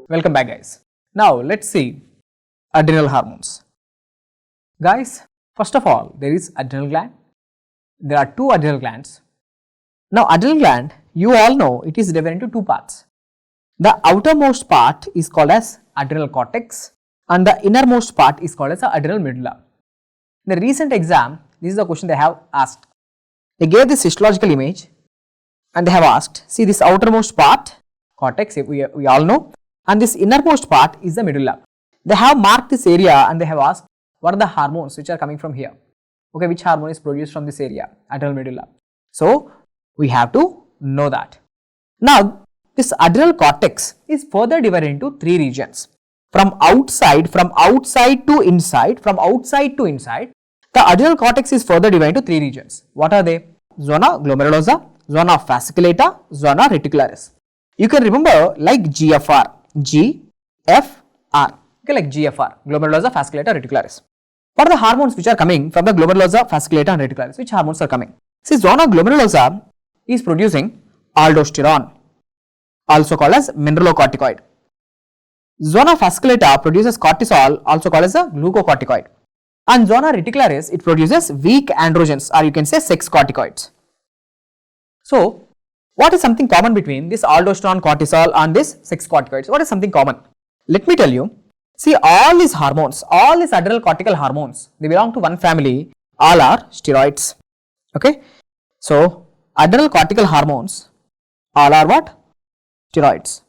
Welcome back guys. Now let's see adrenal hormones. Guys, first of all there is adrenal gland. There are two adrenal glands. Now adrenal gland, you all know it is divided into two parts. The outermost part is called as adrenal cortex and the innermost part is called as the adrenal medulla. In the recent exam, this is the question they have asked. They gave this histological image and they have asked, see this outermost part, cortex, we all know, and this innermost part is the medulla. They have marked this area and they have asked what are the hormones which are coming from here. Okay, which hormone is produced from this area, adrenal medulla. So we have to know that. Now this adrenal cortex is further divided into three regions. From outside to inside, the adrenal cortex is further divided into three regions. What are they? Zona glomerulosa, zona fasciculata, zona reticularis. You can remember like GFR, GFR, okay, like GFR, glomerulosa, fasciculata, reticularis. What are the hormones which are coming from the glomerulosa, fasciculata and reticularis? Which hormones are coming? See, zona glomerulosa is producing aldosterone, also called as mineralocorticoid. Zona fasciculata produces cortisol, also called as a glucocorticoid. And zona reticularis, it produces weak androgens, or you can say sex corticoids. So what is something common between this aldosterone, cortisol and this sex corticoids? What is something common? Let me tell you. See, all these hormones, all these adrenal cortical hormones, they belong to one family, all are steroids. Okay. So adrenal cortical hormones, all are what? Steroids.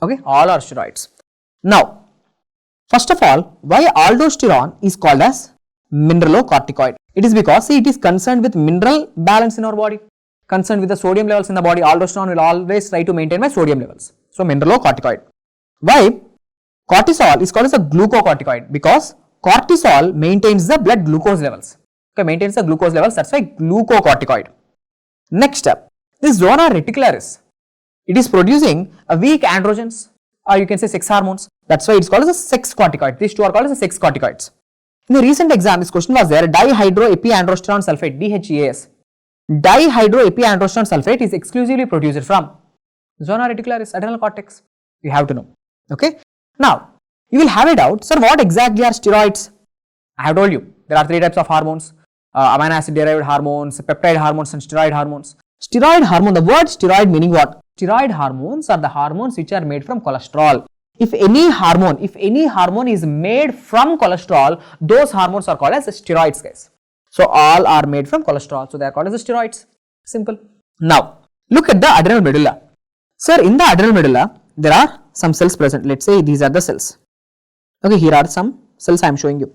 Okay, all are steroids. Now, first of all, why aldosterone is called as mineralocorticoid? It is because, see, it is concerned with mineral balance in our body, concerned with the sodium levels in the body. Aldosterone will always try to maintain my sodium levels. So, mineralocorticoid. Why? Cortisol is called as a glucocorticoid because cortisol maintains the blood glucose levels. Okay, maintains the glucose levels, that's why glucocorticoid. Next step, this zona reticularis, it is producing a weak androgens, or you can say sex hormones. That's why it's called as a sex corticoid. These two are called as a sex corticoids. In the recent exam, this question was there, dihydroepiandrosterone sulfate, DHEAS. Dihydroepiandrosterone sulfate is exclusively produced from zona reticularis, adrenal cortex. You have to know. Okay. Now, you will have a doubt, sir, what exactly are steroids? I have told you, there are three types of hormones, amino acid derived hormones, peptide hormones and steroid hormones. Steroid hormone, the word steroid meaning what? Steroid hormones are the hormones which are made from cholesterol. If any hormone is made from cholesterol, those hormones are called as steroids, guys. So all are made from cholesterol, so they are called as steroids. Simple. Now look at the adrenal medulla. Sir, in the adrenal medulla there are some cells present. Let's say these are the cells. Okay, here are some cells I am showing you.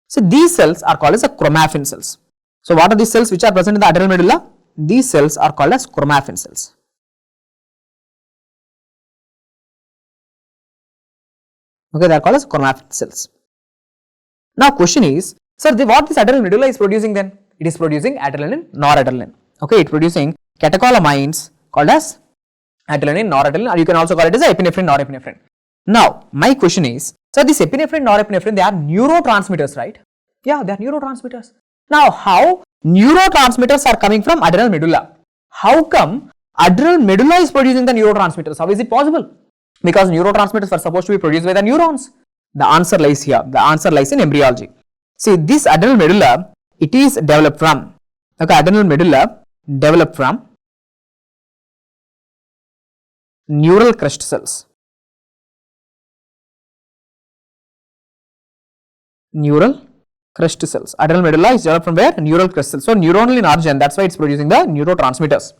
So these cells are called as the chromaffin cells. So what are these cells which are present in the adrenal medulla? These cells are called as chromaffin cells. Okay, they are called as chromaffin cells. Now question is, sir, what this adrenal medulla is producing then? It is producing adrenaline, noradrenaline. Okay, it is producing catecholamines called as adrenaline, noradrenaline, or you can also call it as epinephrine, norepinephrine. Now my question is, sir, this epinephrine, norepinephrine, they are neurotransmitters, right? Yeah, they are neurotransmitters. Now how neurotransmitters are coming from adrenal medulla? How come adrenal medulla is producing the neurotransmitters? How is it possible? Because neurotransmitters were supposed to be produced by the neurons. The answer lies here. The answer lies in embryology. See, this adrenal medulla, it is developed from, okay, adrenal medulla developed from neural crest cells. Neural crest cells. Adrenal medulla is developed from where? Neural crest cells. So neuronal in origin, that's why it's producing the neurotransmitters.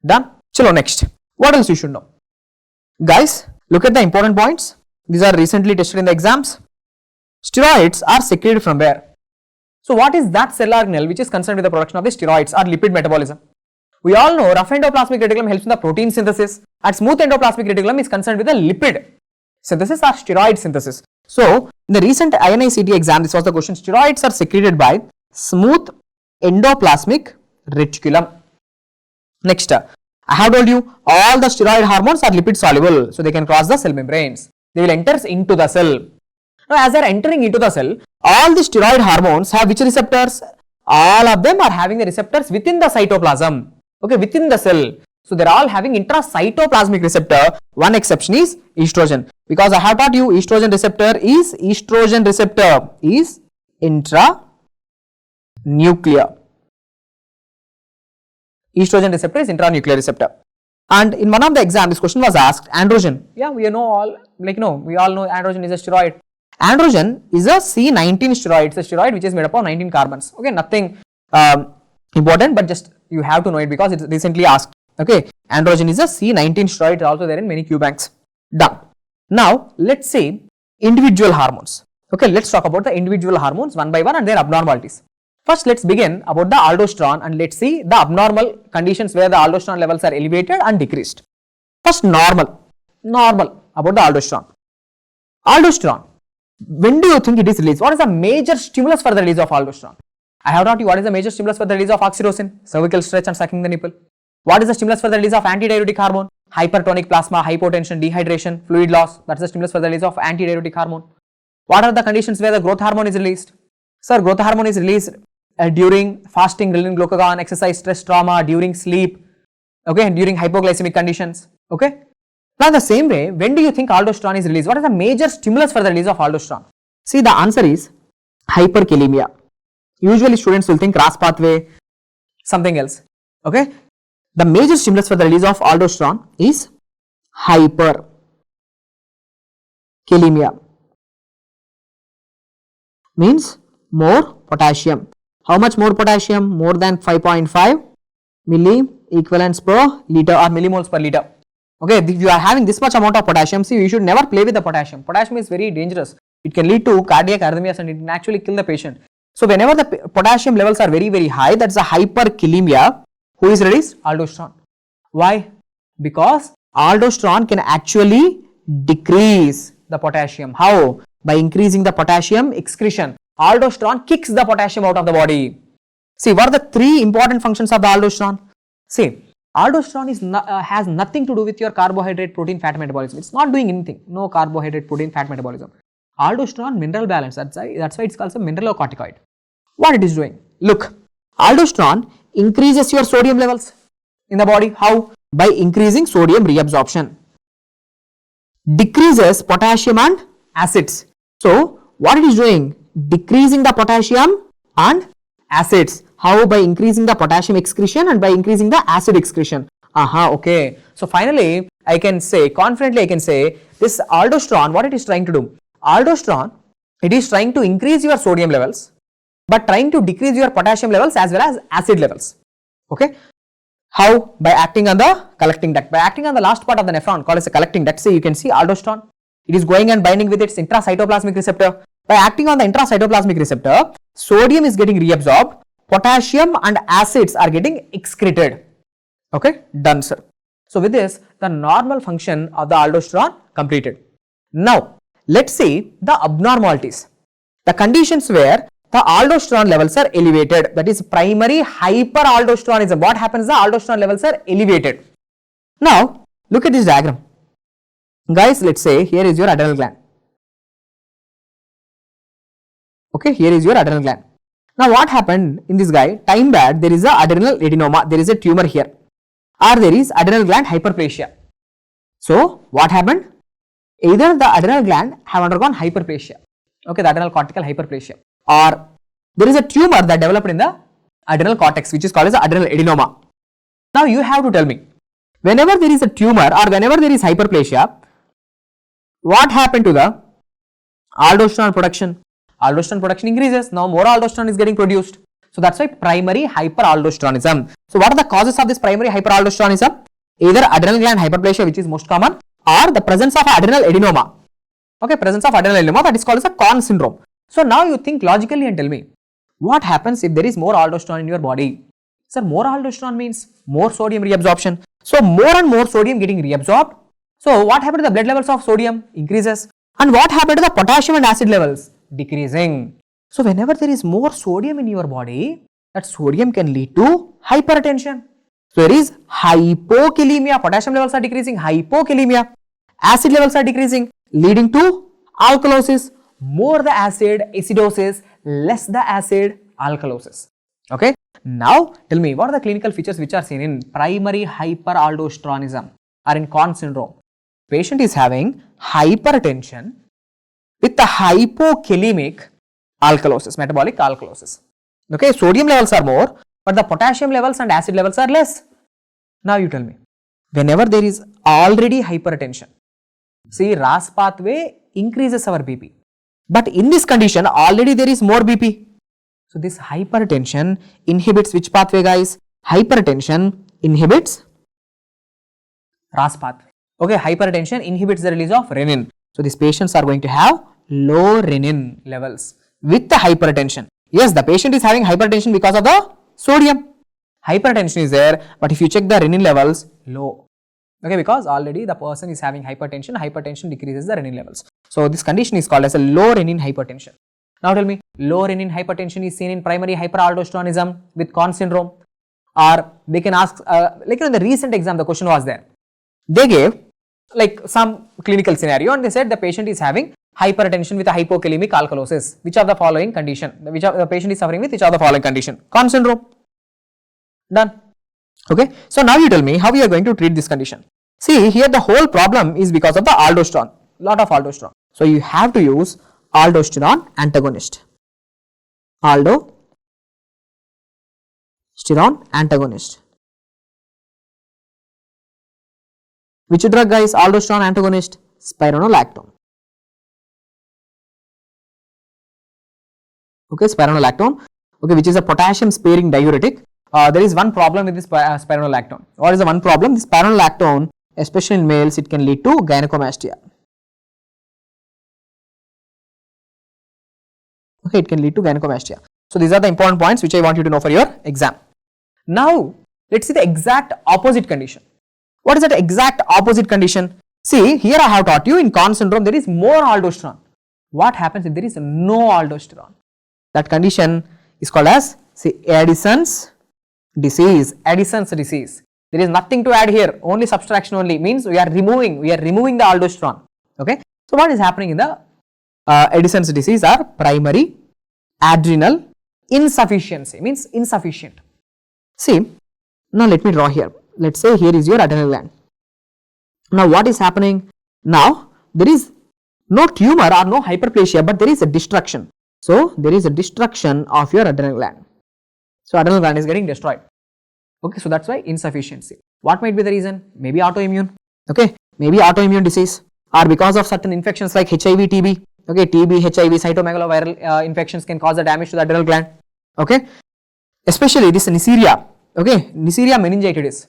Done. Chalo, next. What else you should know? Guys, look at the important points. These are recently tested in the exams. Steroids are secreted from where? So what is that cell organelle which is concerned with the production of the steroids or lipid metabolism? We all know rough endoplasmic reticulum helps in the protein synthesis and smooth endoplasmic reticulum is concerned with the lipid synthesis or steroid synthesis. So in the recent INICET exam, this was the question, steroids are secreted by smooth endoplasmic reticulum. Next, I have told you all the steroid hormones are lipid soluble, so they can cross the cell membranes. They will enter into the cell. Now as they are entering into the cell, all the steroid hormones have which receptors? All of them are having the receptors within the cytoplasm. okay, within the cell. So they are all having intracytoplasmic receptor. One exception is estrogen, because I have taught you estrogen receptor is intranuclear. Estrogen receptor is intranuclear receptor. And in one of the exams, this question was asked, androgen. Yeah, we know all, like we all know androgen is a steroid. Androgen is a C19 steroid. It's a steroid which is made up of 19 carbons. Okay, nothing important, but just you have to know it because it's recently asked. Okay, androgen is a C19 steroid. It's also there in many Q banks. Done. Now let's see individual hormones. Okay, let's talk about the individual hormones one by one and their abnormalities. First, let's begin about the aldosterone and let's see the abnormal conditions where the aldosterone levels are elevated and decreased. First, normal about the aldosterone. Aldosterone, when do you think it is released? What is the major stimulus for the release of aldosterone? I have taught you what is the major stimulus for the release of oxytocin, cervical stretch and sucking the nipple. What is the stimulus for the release of antidiuretic hormone? Hypertonic plasma, hypotension, dehydration, fluid loss. That's the stimulus for the release of antidiuretic hormone. What are the conditions where the growth hormone is released? Sir, growth hormone is released during fasting, renin, glucagon, exercise, stress, trauma, during sleep, okay, and during hypoglycemic conditions, okay. Now, the same way, when do you think aldosterone is released? What is the major stimulus for the release of aldosterone? See, the answer is hyperkalemia. Usually, students will think RAS pathway, something else, okay. The major stimulus for the release of aldosterone is hyperkalemia. Means more potassium. How much more potassium? More than 5.5 milli equivalents per liter or millimoles per liter. Okay, if you are having this much amount of potassium, see, you should never play with the potassium. Potassium is very dangerous. It can lead to cardiac arrhythmias and it can actually kill the patient. So, whenever the potassium levels are very, very high, that's a hyperkalemia. Who is released? Aldosterone. Why? Because aldosterone can actually decrease the potassium. How? By increasing the potassium excretion. Aldosterone kicks the potassium out of the body. See, what are the three important functions of the aldosterone? See, aldosterone is has nothing to do with your carbohydrate, protein, fat metabolism. It's not doing anything. No carbohydrate, protein, fat metabolism. Aldosterone mineral balance. That's why it's called a mineralocorticoid. What it is doing? Look, aldosterone increases your sodium levels in the body. How? By increasing sodium reabsorption. Decreases potassium and acids. So, what it is doing? Decreasing the potassium and acids. How? By increasing the potassium excretion and by increasing the acid excretion. Okay. So, finally, I can say, confidently I can say, this aldosterone, what it is trying to do? Aldosterone, it is trying to increase your sodium levels, but trying to decrease your potassium levels as well as acid levels. Okay. How? By acting on the collecting duct. By acting on the last part of the nephron called as a collecting duct. See, you can see aldosterone. It is going and binding with its intracytoplasmic receptor. By acting on the intracytoplasmic receptor, sodium is getting reabsorbed, potassium and acids are getting excreted. Okay, done, sir. So, with this, the normal function of the aldosterone completed. Now, let's see the abnormalities. The conditions where the aldosterone levels are elevated, that is primary hyperaldosteronism. What happens? The aldosterone levels are elevated. Now, look at this diagram. Guys, let's say here is your adrenal gland. Okay, here is your adrenal gland. Now, what happened in this guy? Time back, there is a adrenal adenoma, there is a tumor here, or there is adrenal gland hyperplasia. So, what happened? Either the adrenal gland have undergone hyperplasia, okay, the adrenal cortical hyperplasia, or there is a tumor that developed in the adrenal cortex which is called as the adrenal adenoma. Now, you have to tell me, whenever there is a tumor or whenever there is hyperplasia, what happened to the aldosterone production? Aldosterone production increases. Now, more aldosterone is getting produced. So, that's why primary hyperaldosteronism. So, what are the causes of this primary hyperaldosteronism? Either adrenal gland hyperplasia, which is most common, or the presence of adrenal adenoma. Okay, presence of adrenal adenoma, that is called as a Conn syndrome. So, now you think logically and tell me, what happens if there is more aldosterone in your body? Sir, more aldosterone means more sodium reabsorption. So, more and more sodium getting reabsorbed. So, what happened to the blood levels of sodium? Increases. And what happened to the potassium and acid levels? Decreasing. So, whenever there is more sodium in your body, that sodium can lead to hypertension. So, there is hypokalemia, potassium levels are decreasing, hypokalemia, acid levels are decreasing, leading to alkalosis. More the acid, acidosis, less the acid, alkalosis. Okay. Now tell me, what are the clinical features which are seen in primary hyperaldosteronism or in Conn syndrome? Patient is having hypertension with the hypokalemic alkalosis, metabolic alkalosis. Okay, sodium levels are more, but the potassium levels and acid levels are less. Now you tell me, whenever there is already hypertension, see, RAS pathway increases our BP, but in this condition already there is more BP. So this hypertension inhibits which pathway, guys? Hypertension inhibits RAS pathway. Okay, hypertension inhibits the release of renin. So these patients are going to have low renin levels with the hypertension. Yes, the patient is having hypertension because of the sodium. Hypertension is there, but if you check the renin levels, low. Okay, because already the person is having hypertension, hypertension decreases the renin levels. So this condition is called as a low renin hypertension. Now tell me, low renin hypertension is seen in primary hyperaldosteronism with Conn syndrome, or they can ask, like in the recent exam the question was there. They gave like some clinical scenario and they said the patient is having hypertension with a hypokalemic alkalosis. Which of the following condition? Which of the patient is suffering with which of the following condition? Conn syndrome. Done. Okay. So now you tell me how we are going to treat this condition. See, here the whole problem is because of the aldosterone. Lot of aldosterone. So you have to use aldosterone antagonist. Aldosterone antagonist. Which drug, guys? Aldosterone antagonist? Spironolactone. Okay, spironolactone. Okay, which is a potassium sparing diuretic. There is one problem with this spironolactone. What is the one problem? This spironolactone, especially in males, it can lead to gynecomastia. Okay, it can lead to gynecomastia. So these are the important points which I want you to know for your exam. Now let's see the exact opposite condition. What is that exact opposite condition? See, here I have taught you in Conn syndrome there is more aldosterone. What happens if there is no aldosterone? That condition is called as, see, Addison's disease. Addison's disease. There is nothing to add here, only subtraction only, means we are removing the aldosterone. Okay. So what is happening in the Addison's disease are primary adrenal insufficiency, means insufficient. See, now let me draw here. Let's say here is your adrenal gland. Now what is happening? Now there is no tumor or no hyperplasia, but there is a destruction. So there is a destruction of your adrenal gland. So adrenal gland is getting destroyed. Okay, so that's why insufficiency. What might be the reason? Maybe autoimmune. Okay, maybe autoimmune disease, or because of certain infections like HIV, TB. Okay, TB, HIV, cytomegaloviral infections can cause the damage to the adrenal gland. Okay, especially this Neisseria. Okay, Neisseria meningitis.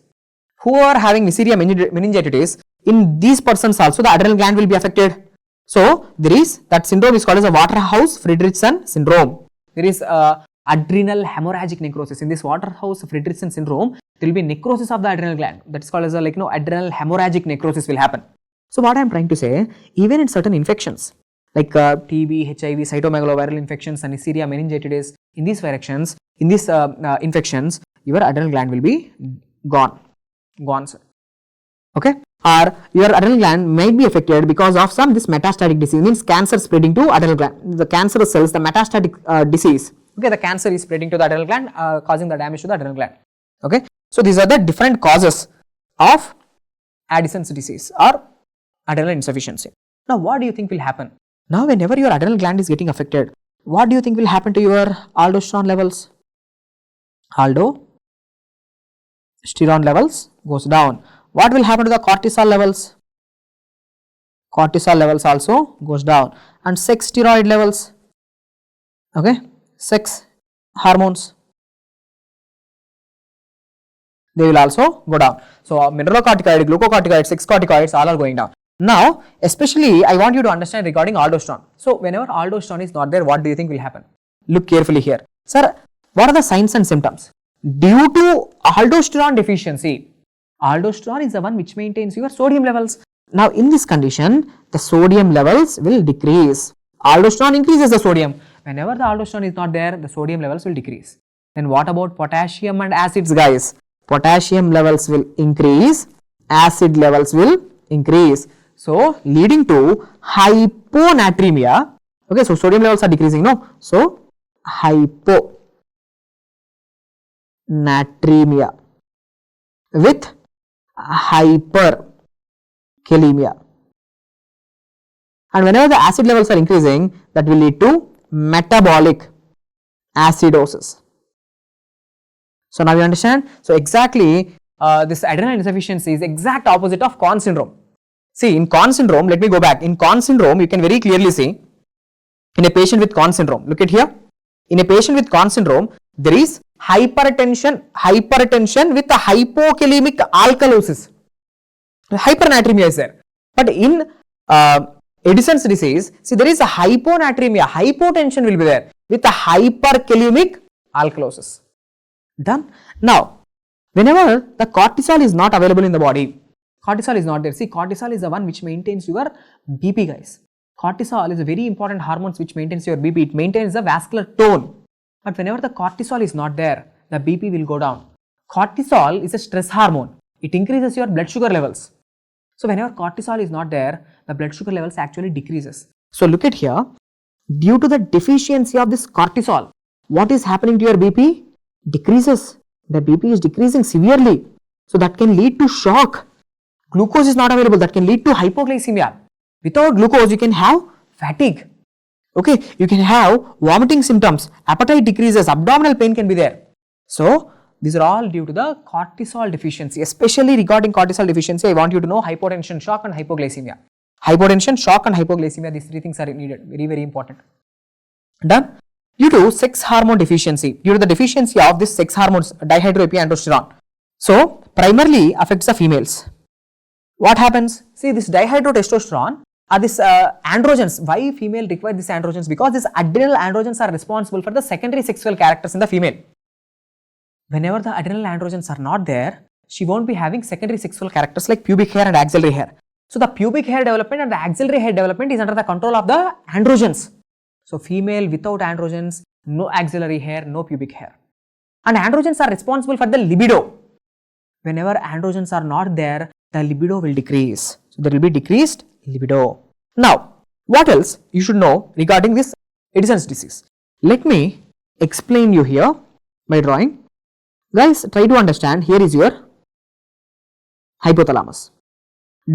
Who are having Neisseria meningitis, in these persons also the adrenal gland will be affected. So there is that syndrome is called as a Waterhouse-Friderichsen syndrome. There is adrenal hemorrhagic necrosis. In this Waterhouse-Friderichsen syndrome, there will be necrosis of the adrenal gland. That is called as a adrenal hemorrhagic necrosis will happen. So what I am trying to say, even in certain infections like TB, HIV, cytomegaloviral infections and Neisseria meningitis, in these directions, in these infections, your adrenal gland will be gone, sir. Okay, or your adrenal gland might be affected because of this metastatic disease, means cancer spreading to adrenal gland. The cancerous cells, the metastatic disease. Okay, the cancer is spreading to the adrenal gland, causing the damage to the adrenal gland. Okay, so these are the different causes of Addison's disease or adrenal insufficiency. Now, what do you think will happen? Now, whenever your adrenal gland is getting affected, what do you think will happen to your aldosterone levels? Aldosterone levels goes down. What will happen to the cortisol levels? Cortisol levels also goes down, and sex steroid levels. Okay, sex hormones, they will also go down. So mineralocorticoid, glucocorticoids, sex corticoids, all are going down. Now, especially I want you to understand regarding aldosterone. So whenever aldosterone is not there, what do you think will happen? Look carefully here. Sir, what are the signs and symptoms? Due to aldosterone deficiency, aldosterone is the one which maintains your sodium levels. Now in this condition, the sodium levels will decrease. Aldosterone increases the sodium. Whenever the aldosterone is not there, the sodium levels will decrease. Then what about potassium and acids, guys? Potassium levels will increase, acid levels will increase. So leading to hyponatremia. Okay, so sodium levels are decreasing, no? So hypo hypernatremia with hyperkalemia. And whenever the acid levels are increasing, that will lead to metabolic acidosis. So now you understand? So exactly this adrenal insufficiency is exact opposite of Conn syndrome. See, in Conn syndrome, let me go back. In Conn syndrome, you can very clearly see in a patient with Conn syndrome, look at here. In a patient with Conn syndrome, there is hypertension with a hypokalemic alkalosis. Hypernatremia is there. But in Addison's disease, see, there is a hyponatremia, hypotension will be there with a hyperkalemic alkalosis. Done. Now, whenever the cortisol is not available in the body, cortisol is not there. See, cortisol is the one which maintains your BP, guys. Cortisol is a very important hormone which maintains your BP. It maintains the vascular tone. But whenever the cortisol is not there, the BP will go down. Cortisol is a stress hormone. It increases your blood sugar levels. So whenever cortisol is not there, the blood sugar levels actually decreases. So look at here. Due to the deficiency of this cortisol, what is happening to your BP? Decreases. The BP is decreasing severely. So that can lead to shock. Glucose is not available. That can lead to hypoglycemia. Without glucose, you can have fatigue. Okay, you can have vomiting symptoms. Appetite decreases. Abdominal pain can be there. So these are all due to the cortisol deficiency. Especially regarding cortisol deficiency, I want you to know hypotension, shock and hypoglycemia. Hypotension, shock and hypoglycemia, these three things are needed. Very, very important. Done. Due to sex hormone deficiency, due to the deficiency of this sex hormones, dihydroepiandrosterone, so primarily affects the females. What happens? See, this dihydrotestosterone are this androgens. Why female require these androgens? Because these adrenal androgens are responsible for the secondary sexual characters in the female. Whenever the adrenal androgens are not there, she won't be having secondary sexual characters like pubic hair and axillary hair. So the pubic hair development and the axillary hair development is under the control of the androgens. So female without androgens, no axillary hair, no pubic hair. And androgens are responsible for the libido. Whenever androgens are not there, the libido will decrease. So there will be decreased libido. Now, what else you should know regarding this Addison's disease? Let me explain you here by drawing. Guys, try to understand. Here is your hypothalamus.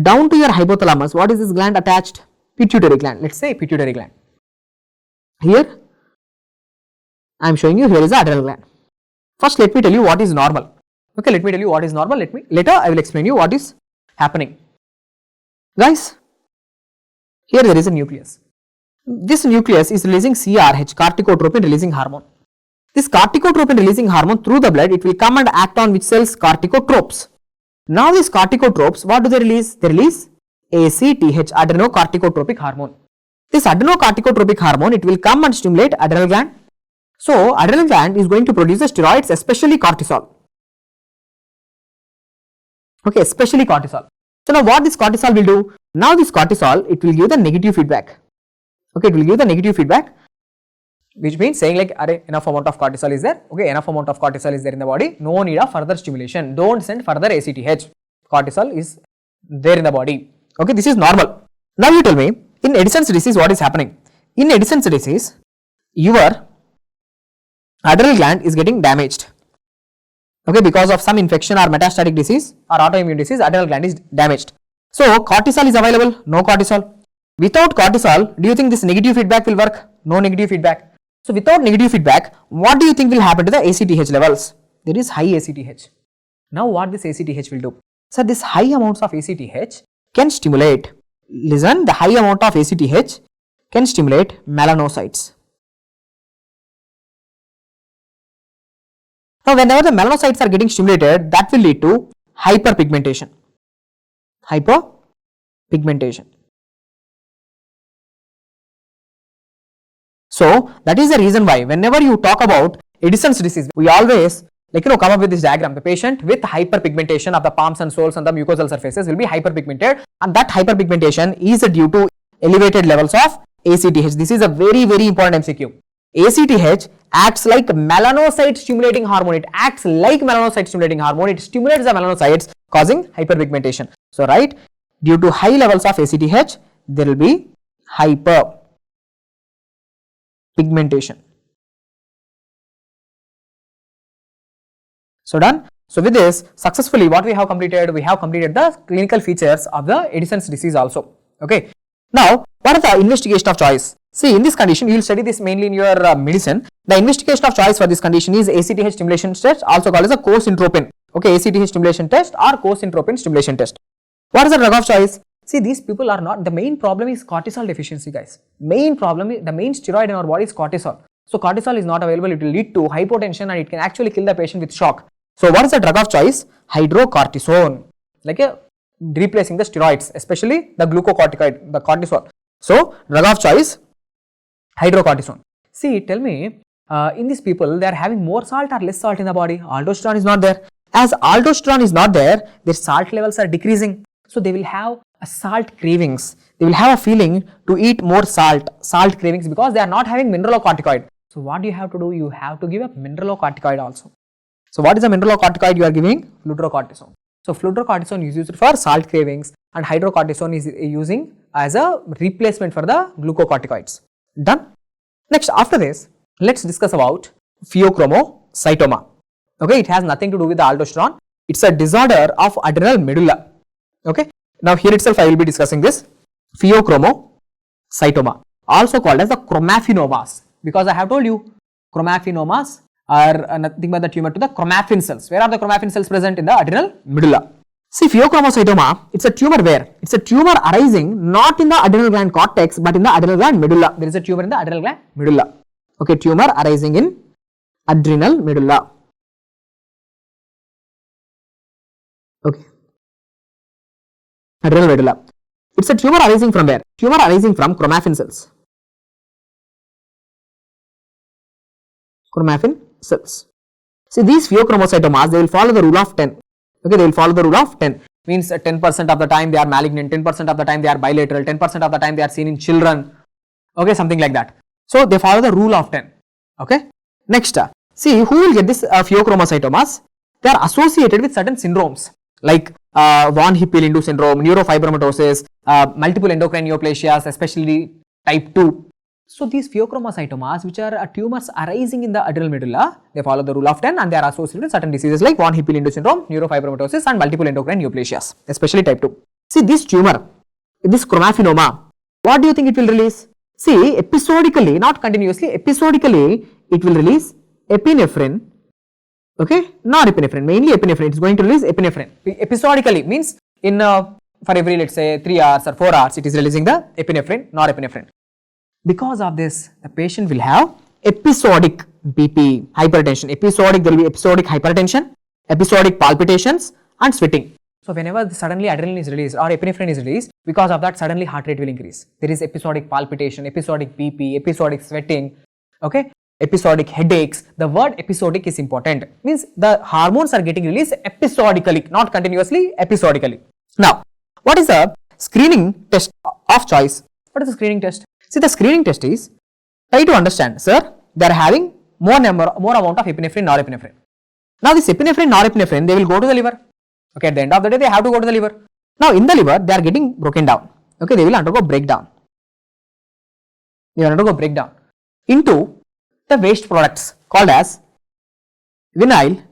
Down to your hypothalamus, what is this gland attached? Pituitary gland. Let's say pituitary gland. Here, I am showing you, here is the adrenal gland. First, let me tell you what is normal. Okay, let me tell you what is normal. Later I will explain you what is happening. Guys, here there is a nucleus. This nucleus is releasing CRH, corticotropin releasing hormone. This corticotropin releasing hormone through the blood, it will come and act on which cells? Corticotropes. Now these corticotropes, what do they release? They release ACTH, adrenocorticotropic hormone. This adrenocorticotropic hormone, it will come and stimulate adrenal gland. So adrenal gland is going to produce the steroids, especially cortisol. Okay, especially cortisol. So now what this cortisol will do? Now this cortisol, it will give the negative feedback. Okay, it will give the negative feedback, which means saying like, enough amount of cortisol is there. Okay, enough amount of cortisol is there in the body. No need of further stimulation. Don't send further ACTH. Cortisol is there in the body. Okay, this is normal. Now you tell me, in Addison's disease, what is happening? In Addison's disease, your adrenal gland is getting damaged. Okay, because of some infection or metastatic disease or autoimmune disease, adrenal gland is damaged. So cortisol is available, no cortisol. Without cortisol, do you think this negative feedback will work? No negative feedback. So without negative feedback, what do you think will happen to the ACTH levels? There is high ACTH. Now what this ACTH will do? So this high amounts of ACTH can stimulate, listen, the high amount of ACTH can stimulate melanocytes. Now whenever the melanocytes are getting stimulated, that will lead to hyperpigmentation. Hyperpigmentation. So that is the reason why whenever you talk about Addison's disease, we always come up with this diagram. The patient with hyperpigmentation of the palms and soles and the mucosal surfaces will be hyperpigmented, and that hyperpigmentation is due to elevated levels of ACTH. This is a very, very important MCQ. ACTH acts like melanocyte stimulating hormone. It acts like melanocyte stimulating hormone. It stimulates the melanocytes, causing hyperpigmentation. So, right, due to high levels of ACTH, there will be hyperpigmentation. So done. So with this, successfully what we have completed the clinical features of the Addison's disease also. Okay. Now, what is the investigation of choice? See, in this condition, you will study this mainly in your medicine. The investigation of choice for this condition is ACTH stimulation test, also called as a co-syntropin. Okay, ACTH stimulation test or co-syntropin stimulation test. What is the drug of choice? See, these people are not, the main problem is cortisol deficiency, guys. Main problem is, the main steroid in our body is cortisol. So, cortisol is not available, it will lead to hypotension and it can actually kill the patient with shock. So, what is the drug of choice? Hydrocortisone, like replacing the steroids, especially the glucocorticoid, the cortisol. So, drug of choice, hydrocortisone. See, tell me, in these people, they are having more salt or less salt in the body? Aldosterone is not there. As aldosterone is not there, their salt levels are decreasing. So, they will have a salt cravings. They will have a feeling to eat more salt cravings, because they are not having mineralocorticoid. So, what do you have to do? You have to give a mineralocorticoid also. So, what is the mineralocorticoid you are giving? Fludrocortisone. So, fludrocortisone is used for salt cravings and hydrocortisone is using as a replacement for the glucocorticoids. Done. Next, after this, let's discuss about Pheochromocytoma. Okay, it has nothing to do with the aldosterone. It's a disorder of adrenal medulla. Okay, now here itself I will be discussing this Pheochromocytoma, also called as the chromaphenomas, because I have told you chromaphenomas are nothing but the tumor to the chromaffin cells. Where are the chromaffin cells present? In the adrenal medulla. See, Pheochromocytoma, it's a tumor where? It's a tumor arising not in the adrenal gland cortex but in the adrenal gland medulla. There is a tumor in the adrenal gland medulla. Okay, tumor arising in adrenal medulla. Okay, adrenal medulla. It's a tumor arising from where? Tumor arising from chromaffin cells. Chromaffin cells. See, these Pheochromocytomas, they will follow the rule of 10. Okay, they will follow the rule of 10. Means 10% of the time they are malignant, 10% of the time they are bilateral, 10% of the time they are seen in children. Okay, something like that. So, they follow the rule of 10. Okay. Next, see, who will get this Pheochromocytomas? They are associated with certain syndromes like von Hippel-Lindau syndrome, neurofibromatosis, multiple endocrine neoplasias, especially type 2. So, these Pheochromocytomas, which are tumors arising in the adrenal medulla, they follow the rule of 10 and they are associated with certain diseases like von Hippel-Lindau syndrome, neurofibromatosis and multiple endocrine neoplasias, especially type 2. See, this tumor, this chromaffenoma, what do you think it will release? See, episodically, not continuously, episodically, it will release epinephrine. Okay, not epinephrine, mainly epinephrine. It is going to release epinephrine. Episodically means in for every, let's say, 3 hours or 4 hours, it is releasing the epinephrine, norepinephrine. Because of this, the patient will have episodic BP, hypertension. Episodic, there will be episodic hypertension, episodic palpitations and sweating. So, whenever suddenly adrenaline is released or epinephrine is released, because of that suddenly heart rate will increase. There is episodic palpitation, episodic BP, episodic sweating, okay, episodic headaches. The word episodic is important. Means the hormones are getting released episodically, not continuously, episodically. Now, what is the screening test of choice? What is the screening test? See, the screening test is, try to understand, sir, they are having more amount of epinephrine, norepinephrine. Now, this epinephrine, norepinephrine, they will go to the liver. Okay, at the end of the day, they have to go to the liver. Now, in the liver, they are getting broken down. Okay, they will undergo breakdown. They will undergo breakdown into the waste products called as vinyl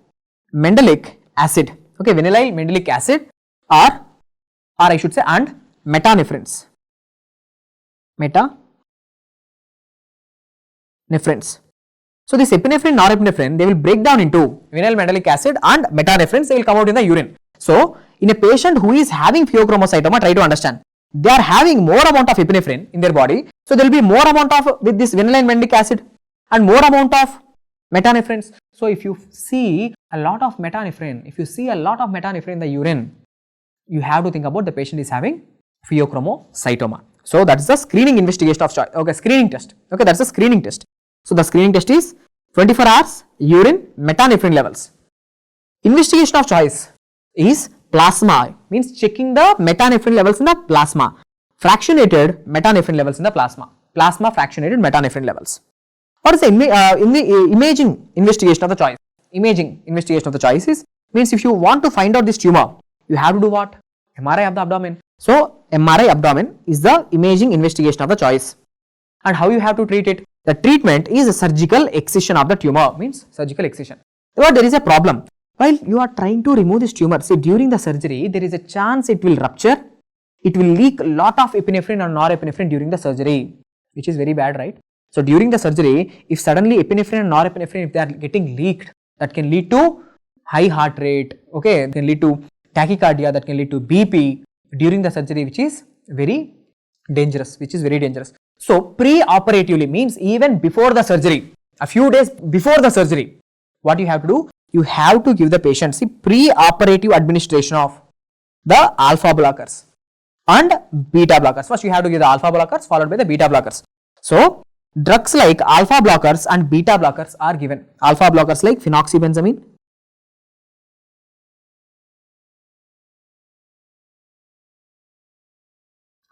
mandelic acid. Okay, vinyl mandelic acid or I should say and metanephrines. Metanephrines. So, this epinephrine, norepinephrine, they will break down into vinyl mandelic acid and metanephrines, they will come out in the urine. So, in a patient who is having Pheochromocytoma, try to understand, they are having more amount of epinephrine in their body. So, there will be more amount of with this vinyl mandelic acid and more amount of metanephrines. So, if you see a lot of metanephrine, in the urine, you have to think about the patient is having Pheochromocytoma. So, that is the screening investigation of choice. Okay, screening test. Okay, that is the screening test. So, the screening test is 24 hours urine metanephrine levels. Investigation of choice is plasma, means checking the metanephrine levels in the plasma. Fractionated metanephrine levels in the plasma. Plasma fractionated metanephrine levels. What is the imaging investigation of the choice? Imaging investigation of the choice is, means if you want to find out this tumor, you have to do what? MRI of the abdomen. So, MRI abdomen is the imaging investigation of the choice. And how you have to treat it? The treatment is a surgical excision of the tumor, means surgical excision. But there is a problem. while you are trying to remove this tumor, see, during the surgery, there is a chance it will rupture, it will leak a lot of epinephrine or norepinephrine during the surgery, which is very bad, right? So, during the surgery, if suddenly epinephrine and norepinephrine, if they are getting leaked, that can lead to high heart rate, okay, it can lead to tachycardia, that can lead to BP during the surgery, which is very dangerous, So, pre-operatively means even before the surgery, a few days before the surgery, what you have to do? You have to give the patient, see, pre-operative administration of the alpha blockers and beta blockers. First, you have to give the alpha blockers followed by the beta blockers. So, drugs like alpha blockers and beta blockers are given. Alpha blockers like phenoxybenzamine,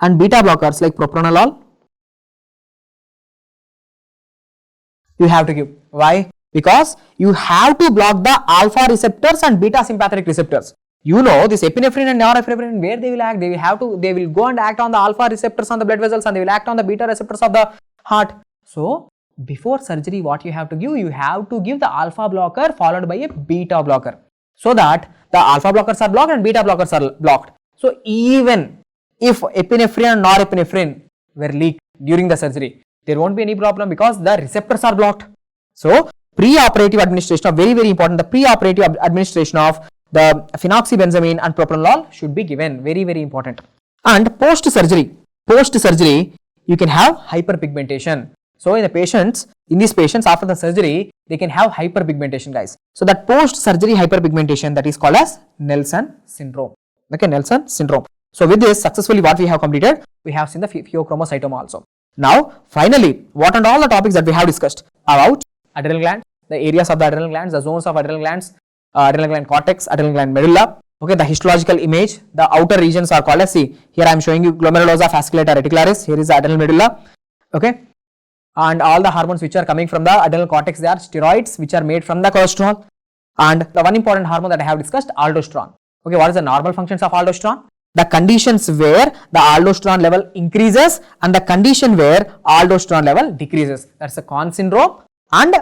and beta blockers like propranolol. You have to give. Why? Because you have to block the alpha receptors and beta sympathetic receptors. You know this epinephrine and norepinephrine, where they will act, they will go and act on the alpha receptors on the blood vessels, and they will act on the beta receptors of the heart. So, before surgery, what you have to give? You have to give the alpha blocker followed by a beta blocker, so that the alpha blockers are blocked and beta blockers are blocked. So, even if epinephrine and norepinephrine were leaked during the surgery, there won't be any problem because the receptors are blocked. So, pre-operative administration of, very important, the pre-operative administration of the phenoxybenzamine and propranolol should be given, very important. And post-surgery, you can have hyperpigmentation. So, in these patients after the surgery, they can have hyperpigmentation, guys. So, that post-surgery hyperpigmentation, that is called as Nelson syndrome. Okay, Nelson syndrome. So, with this, successfully what we have completed, we have seen the Pheochromocytoma also. Now, finally, what and all the topics that we have discussed about adrenal gland, the areas of the adrenal glands, the zones of adrenal glands, adrenal gland cortex, adrenal gland medulla. Okay, the histological image, the outer regions are called as, see, here I am showing you Glomerulosa, Fasciculata, Reticularis, here is the adrenal medulla. Okay, and all the hormones which are coming from the adrenal cortex, they are steroids which are made from the cholesterol. And the one important hormone that I have discussed, aldosterone. Okay, what is the normal functions of aldosterone? The conditions where the aldosterone level increases and the condition where aldosterone level decreases. That's the Conn syndrome and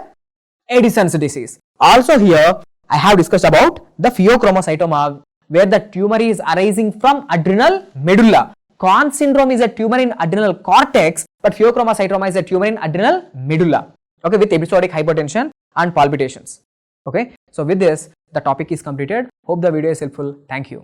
Addison's disease. Also here, I have discussed about the Pheochromocytoma, where the tumor is arising from adrenal medulla. Conn syndrome is a tumor in adrenal cortex, but Pheochromocytoma is a tumor in adrenal medulla. Okay, with episodic hypertension and palpitations. Okay, so with this, the topic is completed. Hope the video is helpful. Thank you.